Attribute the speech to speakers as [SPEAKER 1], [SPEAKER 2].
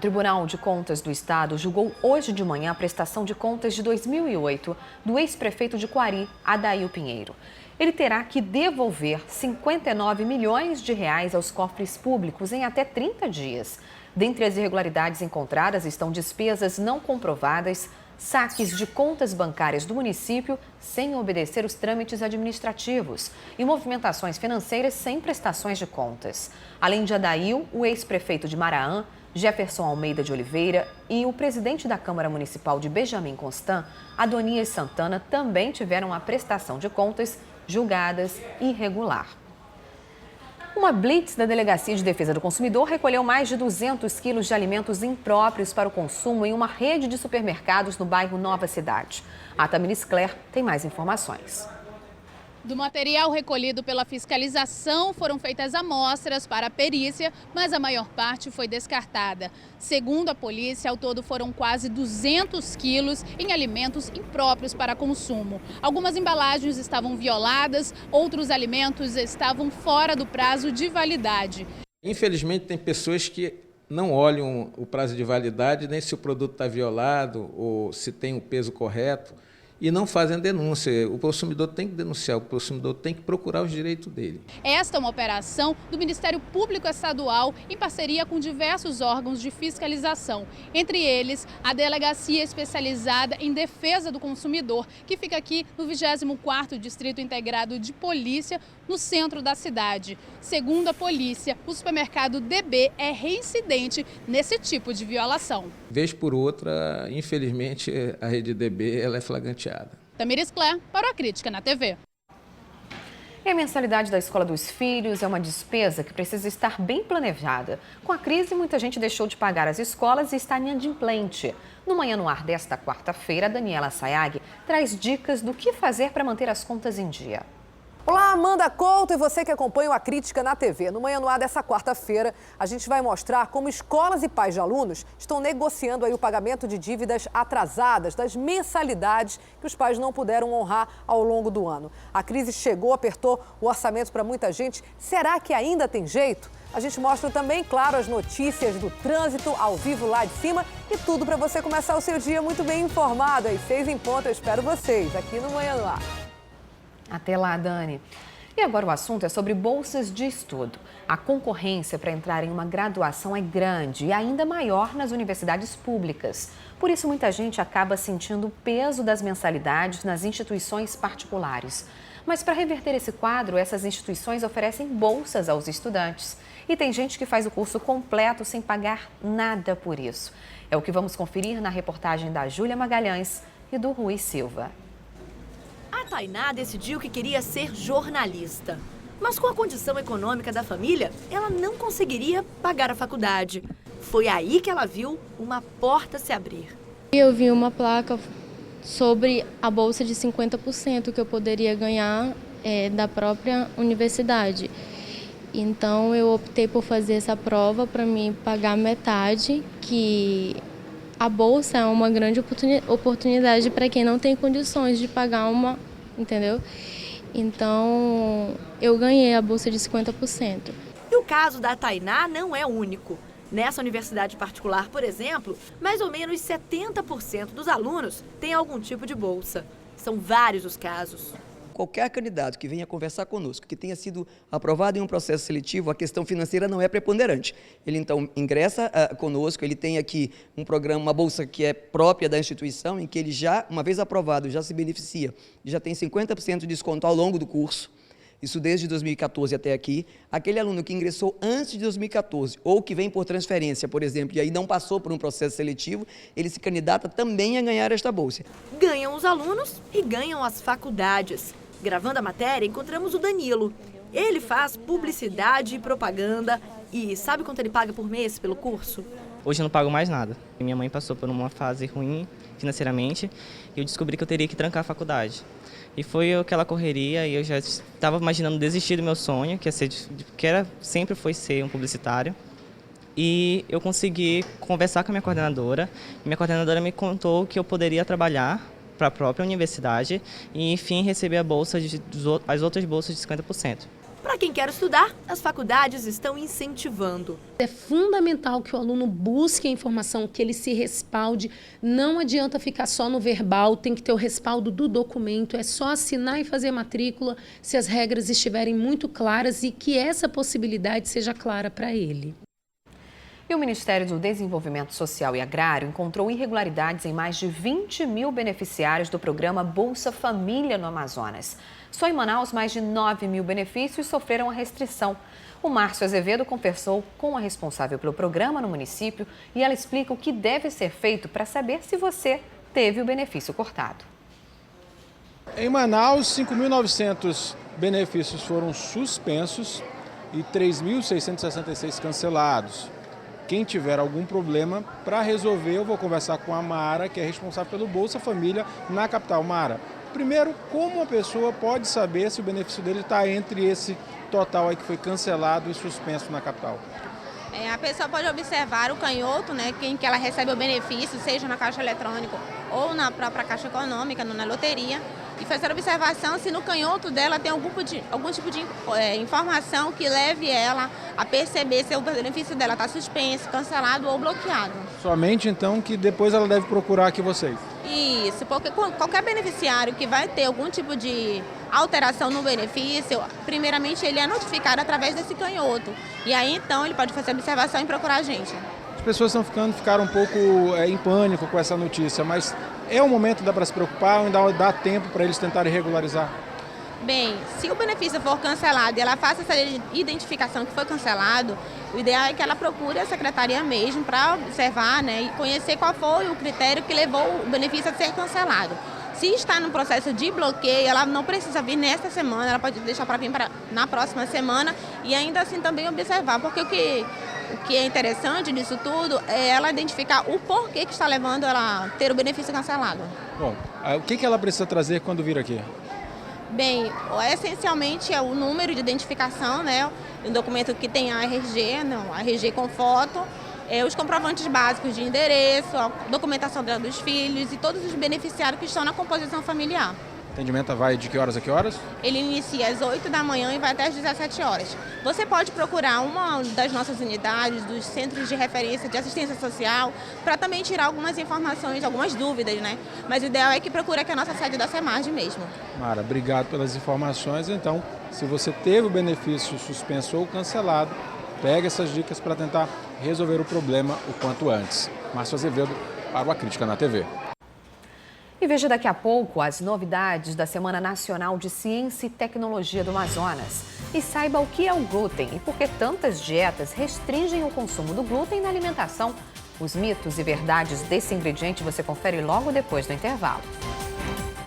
[SPEAKER 1] Tribunal de Contas do Estado julgou hoje de manhã a prestação de contas de 2008 do ex-prefeito de Quari, Adail Pinheiro. Ele terá que devolver 59 milhões de reais aos cofres públicos em até 30 dias. Dentre as irregularidades encontradas estão despesas não comprovadas, saques de contas bancárias do município sem obedecer os trâmites administrativos e movimentações financeiras sem prestações de contas. Além de Adail, o ex-prefeito de Maraã, Jefferson Almeida de Oliveira e o presidente da Câmara Municipal de Benjamin Constant, Adonias Santana, também tiveram a prestação de contas julgadas irregular. Uma blitz da Delegacia de Defesa do Consumidor recolheu mais de 200 quilos de alimentos impróprios para o consumo em uma rede de supermercados no bairro Nova Cidade. A Tamiris Claire tem mais informações.
[SPEAKER 2] Do material recolhido pela fiscalização foram feitas amostras para a perícia, mas a maior parte foi descartada. Segundo a polícia, ao todo foram quase 200 quilos em alimentos impróprios para consumo. Algumas embalagens estavam violadas, outros alimentos estavam fora do prazo de validade.
[SPEAKER 3] Infelizmente, tem pessoas que não olham o prazo de validade, nem se o produto está violado ou se tem o peso correto, e não fazem denúncia. O consumidor tem que denunciar, o consumidor tem que procurar os direitos dele.
[SPEAKER 2] Esta é uma operação do Ministério Público Estadual em parceria com diversos órgãos de fiscalização. Entre eles, a Delegacia Especializada em Defesa do Consumidor, que fica aqui no 24º Distrito Integrado de Polícia, no centro da cidade. Segundo a polícia, o supermercado DB é reincidente nesse tipo de violação.
[SPEAKER 3] Vez por outra, infelizmente, a rede DB ela é flagranteada.
[SPEAKER 2] Tamiris Claire, para a Crítica na TV.
[SPEAKER 1] E a mensalidade da escola dos filhos é uma despesa que precisa estar bem planejada. Com a crise, muita gente deixou de pagar as escolas e está inadimplente. No Manhã no Ar desta quarta-feira, Daniela Sayag traz dicas do que fazer para manter as contas em dia.
[SPEAKER 4] Olá, Amanda Couto e você que acompanha o A Crítica na TV. No Manhã no Ar dessa quarta-feira, a gente vai mostrar como escolas e pais de alunos estão negociando aí o pagamento de dívidas atrasadas, das mensalidades que os pais não puderam honrar ao longo do ano. A crise chegou, apertou o orçamento para muita gente. Será que ainda tem jeito? A gente mostra também, claro, as notícias do trânsito ao vivo lá de cima e tudo para você começar o seu dia muito bem informado. Às 6 em ponto, eu espero vocês aqui no Manhã no Ar.
[SPEAKER 1] Até lá, Dani. E agora o assunto é sobre bolsas de estudo. A concorrência para entrar em uma graduação é grande e ainda maior nas universidades públicas. Por isso, muita gente acaba sentindo o peso das mensalidades nas instituições particulares. Mas para reverter esse quadro, essas instituições oferecem bolsas aos estudantes. E tem gente que faz o curso completo sem pagar nada por isso. É o que vamos conferir na reportagem da Júlia Magalhães e do Rui Silva.
[SPEAKER 5] A Tainá decidiu que queria ser jornalista. Mas com a condição econômica da família, ela não conseguiria pagar a faculdade. Foi aí que ela viu uma porta se abrir.
[SPEAKER 6] Eu vi uma placa sobre a bolsa de 50% que eu poderia ganhar da própria universidade. Então eu optei por fazer essa prova para me pagar metade, que a bolsa é uma grande oportunidade para quem não tem condições de pagar uma, entendeu? Então, eu ganhei a bolsa de 50%.
[SPEAKER 5] E o caso da Tainá não é único. Nessa universidade particular, por exemplo, mais ou menos 70% dos alunos têm algum tipo de bolsa. São vários os casos.
[SPEAKER 7] Qualquer candidato que venha conversar conosco, que tenha sido aprovado em um processo seletivo, a questão financeira não é preponderante. Ele, então, ingressa conosco, ele tem aqui um programa, uma bolsa que é própria da instituição, em que ele já, uma vez aprovado, já se beneficia, já tem 50% de desconto ao longo do curso, isso desde 2014 até aqui. Aquele aluno que ingressou antes de 2014 ou que vem por transferência, por exemplo, e aí não passou por um processo seletivo, ele se candidata também a ganhar esta bolsa.
[SPEAKER 5] Ganham os alunos e ganham as faculdades. Gravando a matéria, encontramos o Danilo. Ele faz publicidade e propaganda e sabe quanto ele paga por mês pelo curso?
[SPEAKER 8] Hoje eu não pago mais nada. Minha mãe passou por uma fase ruim financeiramente e eu descobri que eu teria que trancar a faculdade. E foi aquela correria e eu já estava imaginando desistir do meu sonho, sempre foi ser um publicitário. E eu consegui conversar com a minha coordenadora. Minha coordenadora me contou que eu poderia trabalhar para a própria universidade e, enfim, receber a bolsa as outras bolsas de 50%.
[SPEAKER 5] Para quem quer estudar, as faculdades estão incentivando.
[SPEAKER 9] É fundamental que o aluno busque a informação, que ele se respalde. Não adianta ficar só no verbal, tem que ter o respaldo do documento. É só assinar e fazer matrícula se as regras estiverem muito claras e que essa possibilidade seja clara para ele.
[SPEAKER 1] E o Ministério do Desenvolvimento Social e Agrário encontrou irregularidades em mais de 20 mil beneficiários do programa Bolsa Família no Amazonas. Só em Manaus, mais de 9 mil benefícios sofreram a restrição. O Márcio Azevedo conversou com a responsável pelo programa no município e ela explica o que deve ser feito para saber se você teve o benefício cortado.
[SPEAKER 10] Em Manaus, 5.900 benefícios foram suspensos e 3.666 cancelados. Quem tiver algum problema, para resolver, eu vou conversar com a Mara, que é responsável pelo Bolsa Família na capital. Mara, primeiro, como a pessoa pode saber se o benefício dele está entre esse total aí que foi cancelado e suspenso na capital?
[SPEAKER 11] A pessoa pode observar o canhoto, né, quem que ela recebe o benefício, seja na caixa eletrônica ou na própria caixa econômica, na loteria, e fazer a observação se no canhoto dela tem algum tipo de informação que leve ela a perceber se o benefício dela está suspenso, cancelado ou bloqueado.
[SPEAKER 10] Somente então que depois ela deve procurar aqui vocês?
[SPEAKER 11] Isso, porque qualquer beneficiário que vai ter algum tipo de alteração no benefício, primeiramente ele é notificado através desse canhoto. E aí então ele pode fazer observação e procurar a gente.
[SPEAKER 10] As pessoas ficaram um pouco em pânico com essa notícia, mas é o momento para se preocupar ou ainda dá tempo para eles tentarem regularizar?
[SPEAKER 11] Bem, se o benefício for cancelado e ela faça essa identificação que foi cancelado, o ideal é que ela procure a secretaria mesmo para observar, né, e conhecer qual foi o critério que levou o benefício a ser cancelado. Se está no processo de bloqueio, ela não precisa vir nesta semana, ela pode deixar para vir na próxima semana e ainda assim também observar, porque o que é interessante disso tudo é ela identificar o porquê que está levando ela a ter o benefício cancelado.
[SPEAKER 10] Bom, o que ela precisa trazer quando vir aqui?
[SPEAKER 11] Bem, essencialmente é o número de identificação, né? Um documento que tem a RG com foto, os comprovantes básicos de endereço, a documentação dos filhos e todos os beneficiários que estão na composição familiar.
[SPEAKER 10] O atendimento vai de que horas a que horas?
[SPEAKER 11] Ele inicia às 8 da manhã e vai até às 17 horas. Você pode procurar uma das nossas unidades, dos centros de referência de assistência social, para também tirar algumas informações, algumas dúvidas, né? Mas o ideal é que procure aqui a nossa sede da Semarge mesmo.
[SPEAKER 10] Mara, obrigado pelas informações. Então, se você teve o benefício suspenso ou cancelado, pegue essas dicas para tentar resolver o problema o quanto antes. Márcio Azevedo, para o A Crítica na TV.
[SPEAKER 1] E veja daqui a pouco as novidades da Semana Nacional de Ciência e Tecnologia do Amazonas. E saiba o que é o glúten e por que tantas dietas restringem o consumo do glúten na alimentação. Os mitos e verdades desse ingrediente você confere logo depois do intervalo.